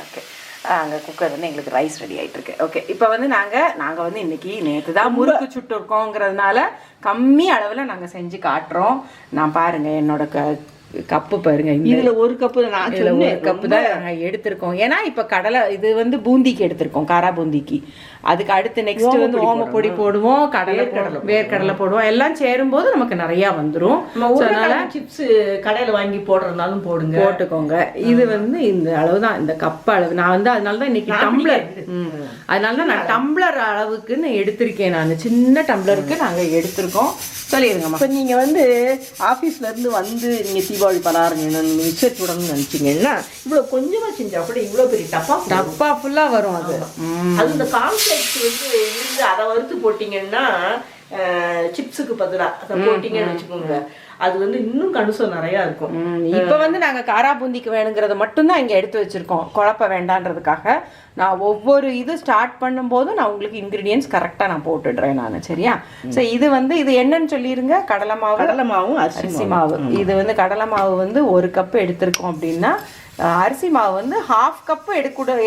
Okay அங்கே cooker வந்து எங்களுக்கு ரைஸ் ரெடி ஆகிட்டு இருக்கு. ஓகே இப்போ வந்து நாங்கள் வந்து இன்னைக்கு நேற்று தான் முறுக்கு சுட்டுருக்கோங்கிறதுனால கம்மி அளவில் நாங்கள் செஞ்சு காட்டுறோம். நான் பாருங்கள் என்னோட கப்பு பாருங்க, இதுல ஒரு கப்பு நான் ஒரு கப்பு தான் நாங்கள் எடுத்திருக்கோம். ஏன்னா இப்போ கடலை இது வந்து பூந்திக்கு எடுத்திருக்கோம், காரா பூந்திக்கு. அதுக்கு அடுத்து நெக்ஸ்ட் வந்து ஓமப்பொடி போடுவோம், வேர்க்கடலை போடுவோம். எல்லாம் சேரும்போது நமக்கு நிறையா வந்துடும். சிப்ஸ் கடையில் வாங்கி போடுறதுனாலும் போட்டுக்கோங்க. இது வந்து இந்த அளவு தான், இந்த கப் அளவு. நான் வந்து அதனால தான் இன்னைக்கு டம்ளர், அதனால தான் நான் டம்ளர் அளவுக்குன்னு எடுத்திருக்கேன். நான் சின்ன டம்ளருக்கு நாங்கள் எடுத்திருக்கோம். சொல்லிடுங்கம்மா. இப்போ நீங்கள் வந்து ஆஃபீஸ்லேருந்து வந்து நீங்கள் தீபாவளி பலகாரங்க மிக்சர் சுடணும்னு நினச்சிங்கன்னா இவ்வளோ கொஞ்சமாக செஞ்சால் கூட இவ்வளோ பெரிய டப்பா ஃபுல்லாக வரும். அது இந்த கான்ஃப்ளெக்ஸ் வந்து இருந்து அதை வறுத்து போட்டிங்கன்னா சிப்ஸுக்கு பதிலாக அதை போட்டிங்கன்னு வச்சுக்கோங்க, அது வந்து இன்னும் கணுசம் நிறையா இருக்கும். இப்போ வந்து நாங்கள் காரா பூந்திக்கு வேணுங்கிறத மட்டும்தான் இங்கே எடுத்து வச்சுருக்கோம், குழப்ப வேண்டான்றதுக்காக. நான் ஒவ்வொரு இது ஸ்டார்ட் பண்ணும்போதும் நான் உங்களுக்கு இன்க்ரீடியன்ஸ் கரெக்டாக நான் போட்டுடுறேன் நான். சரியா? ஸோ இது வந்து இது என்னன்னு சொல்லிடுங்க. கடலை மாவும் அரிசி மாவு. இது வந்து கடலை மாவு வந்து 1 கப்பு எடுத்திருக்கோம் அப்படின்னா, அரிசி மாவு வந்து 1/2 கப்பு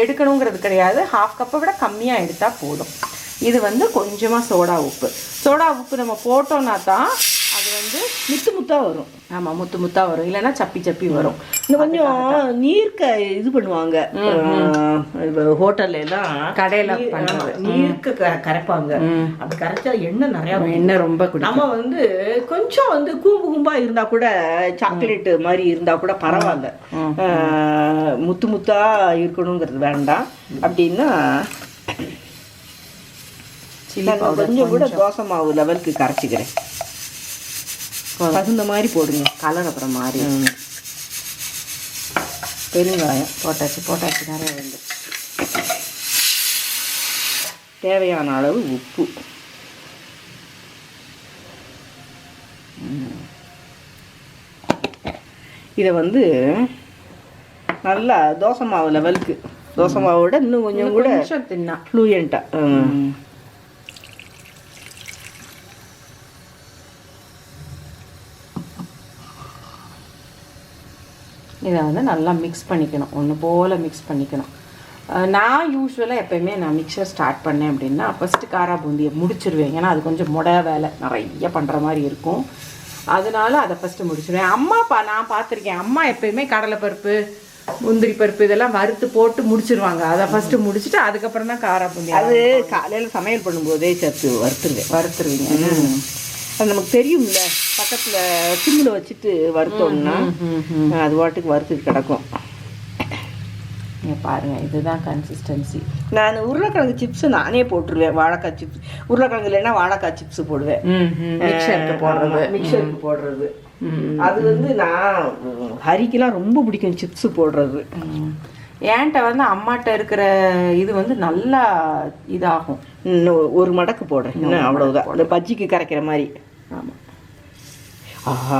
எடுக்கணுங்கிறது கிடையாது, 1/2 கப்பை விட கம்மியாக எடுத்தால் போதும். இது வந்து கொஞ்சமாக சோடா உப்பு நம்ம போட்டோம்னா தான் அது வந்து முத்தாக வரும். ஆமாம், முத்தாக வரும், இல்லைன்னா சப்பி வரும். இன்னும் கொஞ்சம் நீர்க்க இது பண்ணுவாங்க ஹோட்டல்ல எல்லாம், கடையில் நீர்க்க கரைப்பாங்க. அப்படி கரைச்சா எண்ணெய் நிறையா, எண்ணெய் ரொம்ப. நம்ம வந்து கொஞ்சம் வந்து கூம்பா இருந்தா கூட, சாக்லேட் மாதிரி இருந்தா கூட பரவாயில்ல, முத்தா இருக்கணுங்கிறது வேண்டாம். அப்படின்னா கொஞ்சம் கூட தோசை மாவு லெவலுக்கு கரைச்சிக்கிறேன். தகுந்த மாதிரி போடுங்க, கலர் அப்புறம் மாறி. பெருங்காயம் போட்டாச்சு நிறைய வந்து. தேவையான அளவு உப்பு. இதை வந்து நல்லா தோசை மாவு லெவலுக்கு, தோசை மாவோட இன்னும் கொஞ்சம் கூட தின்னா ஃப்ளூயண்ட்டாக இதை வந்து நல்லா மிக்ஸ் பண்ணிக்கணும், ஒன்று போல் மிக்ஸ் பண்ணிக்கணும். நான் யூஸ்வலாக எப்போயுமே நான் மிக்சர் ஸ்டார்ட் பண்ணேன் அப்படின்னா ஃபஸ்ட்டு காரா பூந்தியை முடிச்சிருவேன். ஏன்னா அது கொஞ்சம் வேலை நிறைய பண்ணுற மாதிரி இருக்கும், அதனால அதை ஃபஸ்ட்டு முடிச்சிடுவேன். நான் பார்த்துருக்கேன், அம்மா எப்போயுமே கடலைப்பருப்பு முந்திரி பருப்பு இதெல்லாம் வறுத்து போட்டு முடிச்சிருவாங்க. அதை ஃபஸ்ட்டு முடிச்சுட்டு அதுக்கப்புறம் தான் காரா பூந்தி. அது காலையில் சமையல் பண்ணும்போதே சேர்த்து வறுத்துருவீங்க. அது நமக்கு தெரியும்ல, பக்கத்தில் சிம்மில் வச்சுட்டு வறுத்தோம்னா அது வாட்டுக்கு வறுத்துட்டு கிடக்கும். பாருங்கள், இதுதான் கன்சிஸ்டன்சி. நான் உருளைக்கிழங்கு சிப்ஸு நானே போட்டுருவேன். வாழைக்காய் சிப்ஸ், உருளைக்கிழங்கு இல்லைன்னா வாழைக்காய் சிப்ஸு போடுவேன். மிக்சருக்கு போடுறது அது வந்து நான் ஹரிக்கெல்லாம் ரொம்ப பிடிக்கும் சிப்ஸு போடுறது. ஏன்ட்ட வந்து அம்மாட்ட இருக்கிற இது வந்து நல்லா இதாகும். இன்னும் 1 மடக்கு போடுறேன், அவ்வளவுதான். இந்த பஜ்ஜிக்கு கரைக்கிற மாதிரி. ஆமாம், ஆஹா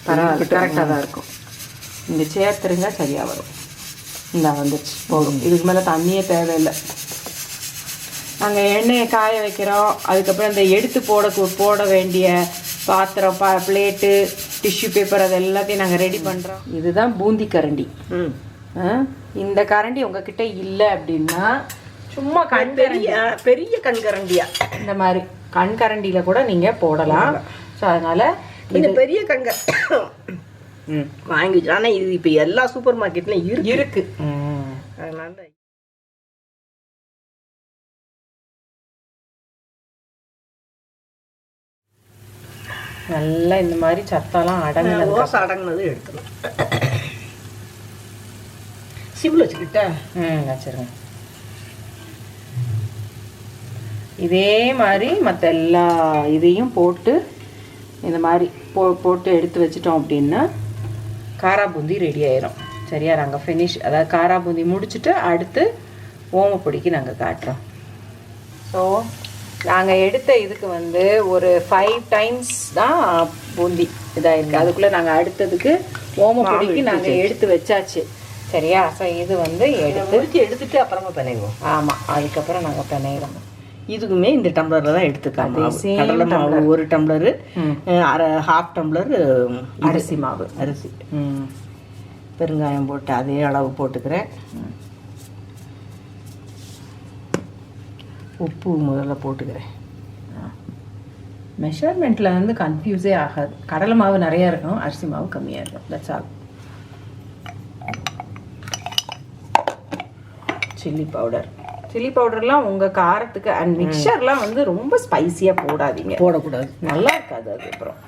பரவாயில்ல, கரெக்டாக தான் இருக்கும். இங்கே சேர்த்துருங்க, சரியாக வரும். இந்த வந்துச்சு, போதும். இதுக்கு மேலே தண்ணியே தேவையில்லை. நாங்கள் எண்ணெயை காய வைக்கிறோம், அதுக்கப்புறம் இந்த எடுத்து போட வேண்டிய பாத்திரம், பிளேட்டு, டிஷ்யூ பேப்பர், அது எல்லாத்தையும் நாங்கள் ரெடி பண்ணுறோம். இதுதான் பூந்தி கரண்டி. இந்த கரண்டி உங்ககிட்ட இல்லை அப்படின்னா சும்மா பெரிய கண்கரண்டியா இந்த மாதிரி கண்கரண்டியில் கூட நீங்கள் போடலாம். ஸோ அதனால் இந்த பெரிய வாங்கி, ஆனால் இது இப்போ எல்லா சூப்பர் மார்க்கெட்லையும் இருக்கு. அதனால நல்லா இந்த மாதிரி சத்தெல்லாம் அடங்கினது எடுத்துடும். சிம்மில் வச்சுக்கிட்டா வச்சுருங்க. இதே மாதிரி மற்ற எல்லா இதையும் போட்டு இந்த மாதிரி போட்டு எடுத்து வச்சிட்டோம் அப்படின்னா காரா பூந்தி ரெடி ஆயிரும். சரியா? நாங்கள் ஃபினிஷ், அதாவது காரா பூந்தி முடிச்சுட்டு அடுத்து ஓமப்பொடிக்கு நாங்கள் காட்டுறோம். ஸோ நாங்கள் எடுத்த இதுக்கு வந்து ஒரு 5 டைம்ஸ் தான் பூந்தி இதாகிருக்கு. அதுக்குள்ளே நாங்கள் அடுத்ததுக்கு ஓமப்பொடிக்கு நாங்கள் எடுத்து வச்சாச்சு. சரியா? ஸோ இது வந்து எடுத்துட்டு அப்புறமா பிணைவோம். ஆமாம், அதுக்கப்புறம் நாங்கள் பிணைகிறோம். இதுக்குமே இந்த டம்ளரில் தான் எடுத்துக்கலாம். கடலை மாவு 1 டம்ளரு, 1/2 டம்ளர் அரிசி, பெருங்காயம் போட்டு அதே அளவு போட்டுக்கிறேன். உப்பு முதல்ல போட்டுக்கிறேன். மெஷர்மெண்ட்டில் வந்து கன்ஃபியூஸே ஆகாது. கடலை மாவு நிறையா இருக்கணும், அரிசி மாவு கம்மியாக இருக்கும். That's all. சில்லி பவுடர்லாம் உங்கள் காரத்துக்கு. அண்ட் மிக்சர்லாம் வந்து ரொம்ப ஸ்பைஸியாக போடக்கூடாது, நல்லா இருக்காது. அது அப்புறம்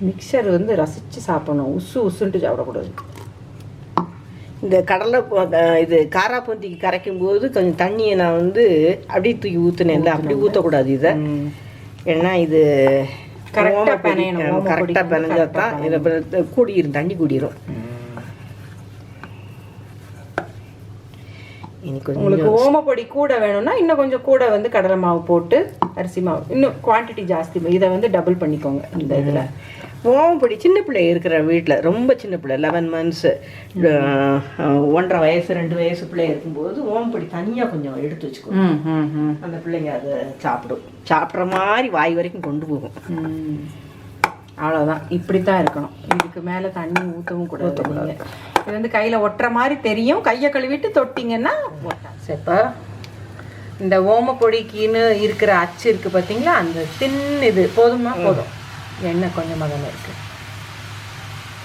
மிக்சர் வந்து ரசித்து சாப்பிடணும், உசுன்ட்டு சாப்பிடக்கூடாது. இந்த கடலை இது காரா பூந்திக்கு கரைக்கும் போது கொஞ்சம் தண்ணியை நான் வந்து அப்படியே தூக்கி ஊற்றுனேன்ல, அப்படி ஊற்றக்கூடாது இதை. ஏன்னா இது கரெக்டாக பிணைஞ்சா தான் இதை கூடிரும், தண்ணி கூடிரும். உங்களுக்கு ஓமப்பொடி கூட வேணும்னா இன்னும் கொஞ்சம் கூட வந்து கடலை மாவு போட்டு அரிசி மாவு இன்னும் குவான்டிட்டி ஜாஸ்தி, இதை வந்து டபுள் பண்ணிக்கோங்க. இந்த இதில் ஓமப்பொடி சின்ன பிள்ளை இருக்கிற வீட்டில், ரொம்ப சின்ன பிள்ளை 11 months 1.5 வயசு 2 வயசு பிள்ளை இருக்கும்போது ஓமப்பொடி தனியாக கொஞ்சம் எடுத்து வச்சுக்கோங்க. அந்த பிள்ளைங்க அதை சாப்பிட்ற மாதிரி வாய் வரைக்கும் கொண்டு போகும். அவ்வளோதான், இப்படி தான் இருக்கணும். இதுக்கு மேலே தண்ணி ஊற்றவும் கூடாது. இது வந்து கையில் ஒட்டுற மாதிரி தெரியும், கையை கழுவிட்டு தொட்டிங்கன்னா இப்போ இந்த ஓமப்பொடிக்குன்னு இருக்கிற அச்சு இருக்குது பார்த்தீங்களா, அந்த இது போதுமா? போதும். எண்ணெய் கொஞ்சமாக தானே இருக்குது.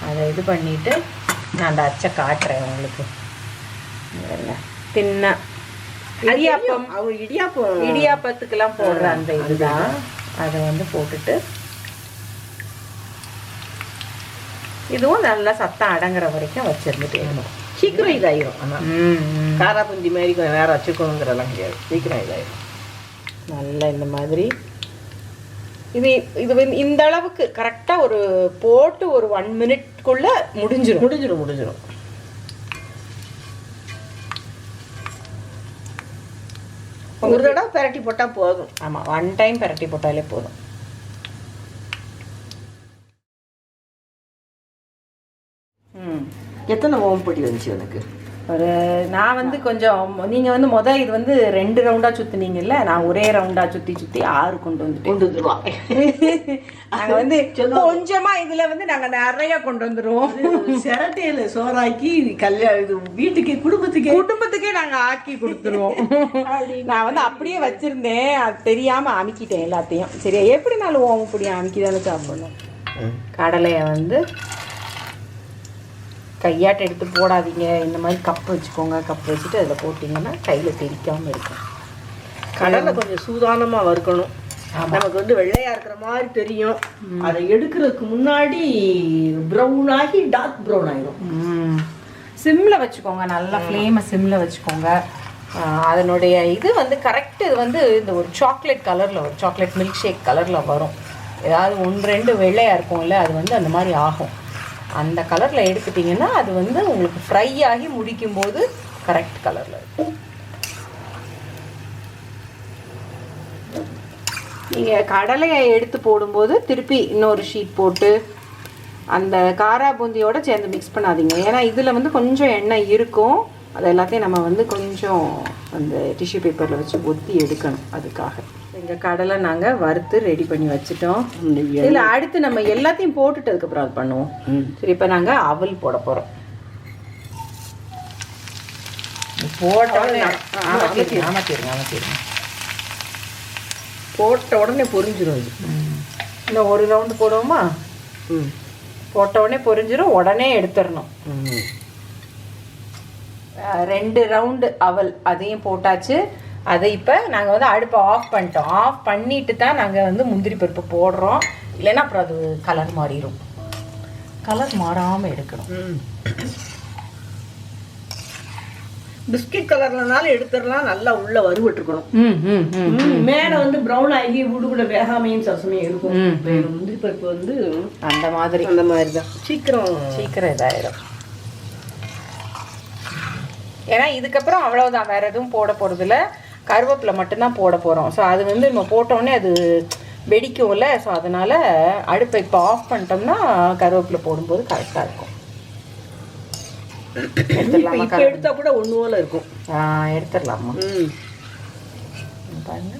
அதை இது பண்ணிவிட்டு நான் அந்த அச்சை காட்டுறேன் உங்களுக்கு. தின்ன இடியாப்பத்துக்கெல்லாம் போடுற அந்த இதுதான். அதை வந்து போட்டுட்டு இதுவும் நல்லா சத்தம் அடங்குற வரைக்கும் வச்சிருந்துட்டு சீக்கிரம் இதாயிரும். ஆனால் காரா பூந்தி மாதிரி கொஞ்சம் நேரம் வச்சுக்கணுங்கிறதெல்லாம் கிடையாது, சீக்கிரம் இதாயிரும். நல்லா இந்த மாதிரி இது வந்து இந்த அளவுக்கு கரெக்டாக ஒரு போட்டு ஒரு 1 minute முடிஞ்சிடும். ஒரு தடவை பெரட்டி போட்டால் போதும். ஆமாம், 1 time பெரட்டி போட்டாலே போதும். எத்தனை ஓமப்பொடி வந்துச்சு எனக்கு? நான் வந்து கொஞ்சம், நீங்கள் வந்து இது வந்து 2 ரவுண்டாக சுற்றுனீங்கல்ல, நான் ஒரே ரவுண்டாக சுற்றி 6 கொண்டு வந்துருவோம். நாங்கள் வந்து கொஞ்சமாக இதில் வந்து நாங்கள் நிறைய கொண்டு வந்துடுவோம். சிரட்டையில் சோறாக்கி இது வீட்டுக்கு குடும்பத்துக்கே நாங்கள் ஆக்கி கொடுத்துருவோம். நான் வந்து அப்படியே வச்சுருந்தேன், அது தெரியாமல் அமுக்கிட்டேன் எல்லாத்தையும். சரியா, எப்படினாலும் ஓமப்பொடி அமுக்கி தானே சாப்பிடணும். கடலையை வந்து கையாட்ட எடுத்து போடாதீங்க, இந்த மாதிரி கப் வச்சுக்கோங்க. கப் வச்சுட்டு அதில் போட்டிங்கன்னா கையில் தெரிக்காமல் இருக்கும். கடலை கொஞ்சம் சூதானமாக வறுக்கணும். நமக்கு வந்து வெள்ளையாக இருக்கிற மாதிரி தெரியும், அதை எடுக்கிறதுக்கு முன்னாடி ப்ரௌன் ஆகி டார்க் ப்ரௌன் ஆகிடும். சிம்மில் வச்சுக்கோங்க, நல்லா ஃப்ளேமை சிம்மில் வச்சுக்கோங்க. அதனுடைய இது வந்து கரெக்டு. இது வந்து இந்த ஒரு சாக்லேட் கலரில் வரும், சாக்லேட் மில்க் ஷேக் கலரில் வரும். ஏதாவது 1-2 வெள்ளையாக இருக்கும்ல, அது வந்து அந்த மாதிரி ஆகும். அந்த கலரில் எடுத்துட்டிங்கன்னா அது வந்து உங்களுக்கு ஃப்ரை ஆகி முடிக்கும்போது கரெக்ட் கலரில் இருக்கும். நீங்கள் கடலையை எடுத்து போடும்போது திருப்பி இன்னொரு ஷீட் போட்டு அந்த காரா பூந்தியோடு சேர்ந்து மிக்ஸ் பண்ணாதீங்க. ஏன்னா இதில் வந்து கொஞ்சம் எண்ணெய் இருக்கும், அது எல்லாத்தையும் நம்ம வந்து கொஞ்சம் அந்த டிஷ்யூ பேப்பரில் வச்சு ஒத்தி எடுக்கணும். அதுக்காக எங்கள் கடலை நாங்கள் வறுத்து ரெடி பண்ணி வச்சுட்டோம். இதில் அடுத்து நம்ம எல்லாத்தையும் போட்டுட்டு அதுக்கப்புறம் அது பண்ணுவோம். சரி, இப்போ நாங்கள் அவல் போட போகிறோம். போட்ட உடனே பொரிஞ்சிடும். அது இன்னும் ஒரு ரவுண்டு போடுவோமா? போட்ட உடனே பொரிஞ்சிடும், உடனே எடுத்துடணும். 2 ரவுண்டு அவல் அதையும் போட்டாச்சு. அதை இப்போ நாங்கள் வந்து அடுப்பை ஆஃப் பண்ணிட்டோம். ஆஃப் பண்ணிட்டு தான் நாங்கள் வந்து முந்திரி பருப்பு போடுறோம். இல்லைன்னா அப்புறம் அது கலர் மாறிடும். கலர் மாறாமல் எடுக்கணும். பிஸ்கட் கலர்லனாலும் எடுத்துடலாம், நல்லா உள்ள வறுவட்டுருக்கணும். மேலே வந்து ப்ரௌன் ஆகி கூட வேகாமையும் சசமையும் இருக்கும். முந்திரி பருப்பு வந்து அந்த மாதிரி தான் சீக்கிரம் இதாயிடும். ஏன்னா இதுக்கப்புறம் அவ்வளோதான், வேறு எதுவும் போட போகிறதில்ல. கருவேப்பிலை மட்டும்தான் போட போகிறோம். ஸோ அது வந்து நம்ம போட்டோடனே அது வெடிக்கும்ல. ஸோ அதனால் அடுப்பை இப்போ ஆஃப் பண்ணிட்டோம்னா கருவேப்பிலை போடும்போது கரெக்டாக இருக்கும். எடுத்தா கூட ஒன்று போல இருக்கும். எடுத்துடலாமா? பாருங்க,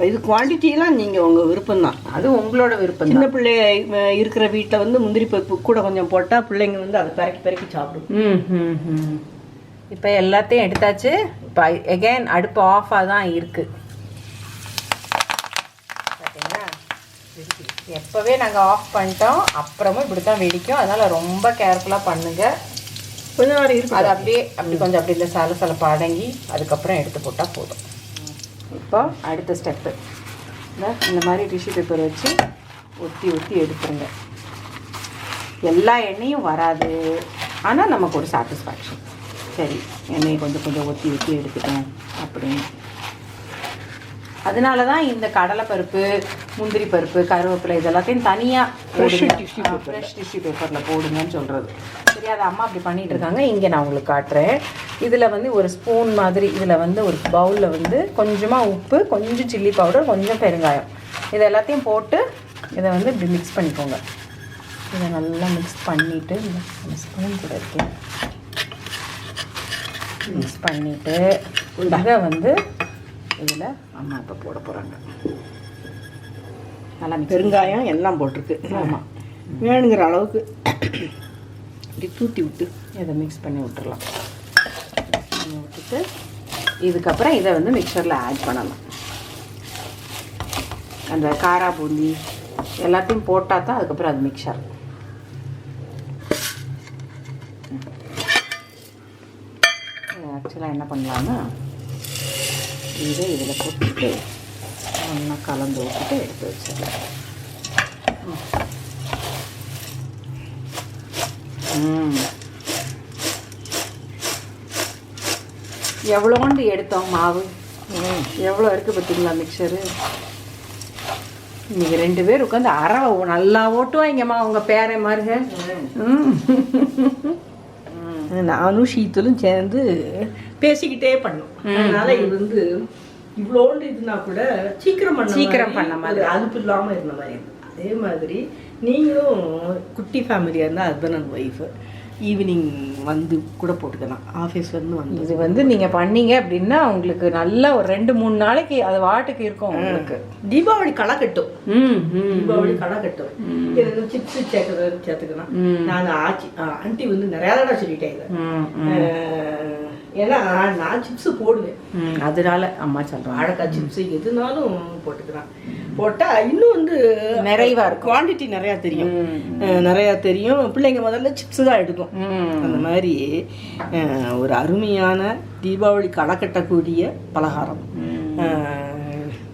இது குவான்டிட்டிலாம் நீங்கள் உங்கள் விருப்பம் தான், அது உங்களோட விருப்பம். சின்ன பிள்ளை இருக்கிற வீட்டில் வந்து முந்திரி பருப்பு கூட கொஞ்சம் போட்டால் பிள்ளைங்க வந்து அதை பெருக்கி சாப்பிடும். இப்போ எல்லாத்தையும் எடுத்தாச்சு. இப்போ எகைன் அடுப்பு ஆஃபாக தான் இருக்குது பார்த்தீங்களா. எப்போவே நாங்கள் ஆஃப் பண்ணிட்டோம், அப்புறமும் இப்படி தான் வெடிக்கும். அதனால் ரொம்ப கேர்ஃபுல்லாக பண்ணுங்கள். கொஞ்சம் நேரம் இருக்கும். அது அப்படி கொஞ்சம் அப்படி இல்லை சலசலப்பு அடங்கி அதுக்கப்புறம் எடுத்து போட்டால் போதும். இப்போ அடுத்த ஸ்டெப்பு இந்த மாதிரி டிஷ்யூ பேப்பர் வச்சு ஒத்தி எடுத்துருங்க. எல்லா எண்ணெயும் வராது, ஆனால் நமக்கு ஒரு சாட்டிஸ்ஃபேக்ஷன். சரி, எண்ணெயை கொஞ்சம் ஒத்தி எடுத்துட்டேன் அப்படின்னு. அதனால தான் இந்த கடலைப்பருப்பு, முந்திரி பருப்பு, கருவேப்பிலை இதெல்லாத்தையும் தனியாக ஃப்ரெஷ் டிஷ்யூ பேப்பரில் போடுங்கன்னு சொல்கிறது. சரி, அதை அம்மா அப்படி பண்ணிகிட்டு இருக்காங்க. இங்கே நான் உங்களுக்கு காட்டுறேன். இதில் வந்து ஒரு ஸ்பூன் மாதிரி இதில் வந்து ஒரு பவுலில் வந்து கொஞ்சமாக உப்பு, கொஞ்சம் சில்லி பவுடர், கொஞ்சம் பெருங்காயம், இது எல்லாத்தையும் போட்டு இதை வந்து இப்படி மிக்ஸ் பண்ணிக்கோங்க. இதை நல்லா மிக்ஸ் பண்ணிவிட்டு இந்த ஸ்பூன் கூட இருக்கு மிக்ஸ் பண்ணிவிட்டு இதை வந்து இதில் அம்மா இப்போ போட போகிறாங்க. நல்லா பெருங்காயம் எல்லாம் போட்டிருக்கு. ஆமாம், வேணுங்கிற அளவுக்கு இப்படி தூத்தி விட்டு இதை மிக்ஸ் பண்ணி விட்டுடலாம். பண்ணி விட்டுட்டு இதுக்கப்புறம் இதை வந்து மிக்சரில் ஆட் பண்ணலாம். அந்த காரா பூந்தி எல்லாத்தையும் போட்டால் தான் அதுக்கப்புறம் அது மிக்சர். ஆக்சுவலாக என்ன பண்ணலான்னா இதை இதில் போட்டுட்டு ஒன்றா கலந்து விட்டுட்டு எடுத்து வச்சிடலாம். எவ்வளோண்டு எடுத்தோம் மாவு, எவ்வளோ இருக்குது பார்த்தீங்களா மிக்சரு. இன்னைக்கு 2 பேர் உட்காந்து அரவை நல்லா ஓட்டுவாங்கம்மா உங்கள் பேரை மாருங்க. நானும் ஷீத்தலும் சேர்ந்து பேசிக்கிட்டே பண்ணோம். அதனால இது வந்து இவ்வளோண்டு இதுனா கூட சீக்கிரம் பண்ண மாதிரி அலுப்பு இல்லாமல் இருந்த மாதிரி இருந்தது. அதே மாதிரி நீங்களும் குட்டி ஃபேமிலியாக இருந்தால் ஹஸ்பண்ட் அண்ட் ஒய்ஃபு ஈவினிங் வந்து கூட போட்டுக்கலாம். ஆஃபீஸ்லேருந்து வந்து இது வந்து நீங்கள் பண்ணீங்க அப்படின்னா உங்களுக்கு நல்லா ஒரு 2-3 நாளைக்கு அது வாட்டுக்கு இருக்கும். உங்களுக்கு தீபாவளி களை கட்டும். தீபாவளி களை கட்டும். இது சிப்ஸ் சேர்த்துக்கலாம். நாங்கள் ஆண்டி வந்து நிறையா தடவை சொல்லிட்டேன். ஏன்னா நான் சிப்ஸு போடுவேன், அதனால அம்மா சொல்கிறேன் வாழைக்காய் சிப்ஸு எதுனாலும் போட்டுக்கலாம். போட்டால் இன்னும் வந்து நிறைவாக இருக்கும், குவான்டிட்டி நிறையா தெரியும். பிள்ளைங்க முதல்ல சிப்ஸு தான் எடுக்கும். அந்த மாதிரி ஒரு அருமையான தீபாவளி களை கட்டக்கூடிய பலகாரம்.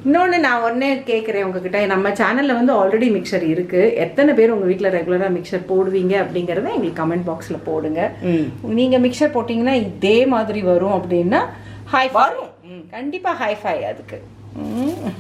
இன்னொன்று நான் ஒன்றே கேட்குறேன் உங்ககிட்ட, நம்ம சேனலில் வந்து ஆல்ரெடி மிக்சர் இருக்குது. எத்தனை பேர் உங்கள் வீட்டில் ரெகுலராக மிக்சர் போடுவீங்க அப்படிங்கிறத எங்களுக்கு கமெண்ட் பாக்ஸில் போடுங்க. நீங்கள் மிக்சர் போட்டிங்கன்னா இதே மாதிரி வரும் அப்படின்னா ஹை வரும், கண்டிப்பாக ஹை ஃபை அதுக்கு.